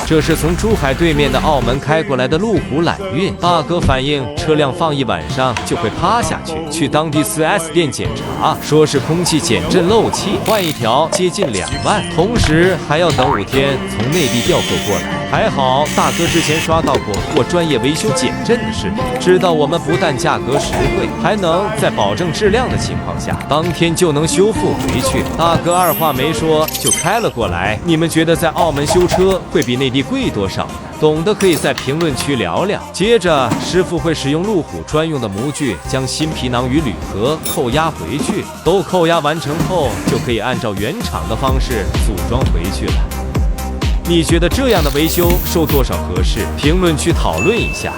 这是从珠海对面的澳门开过来的路虎揽运。大哥反映，车辆放一晚上就会趴下去，去当地 4S 店检查，说是空气减震漏气，换一条接近2万，同时还要等5天从内地调货过来。还好大哥之前刷到过做专业维修减震的视频，知道我们不但价格实惠，还能在保证质量的情况下，当天就能修复回去。大哥二话没说就开了过来。你们觉得在澳门修车会比内地贵多少？懂的可以在评论区聊聊。接着，师傅会使用路虎专用的模具将新皮囊与铝壳扣压回去，都扣压完成后，就可以按照原厂的方式组装回去了。你觉得这样的维修收多少合适？评论区讨论一下。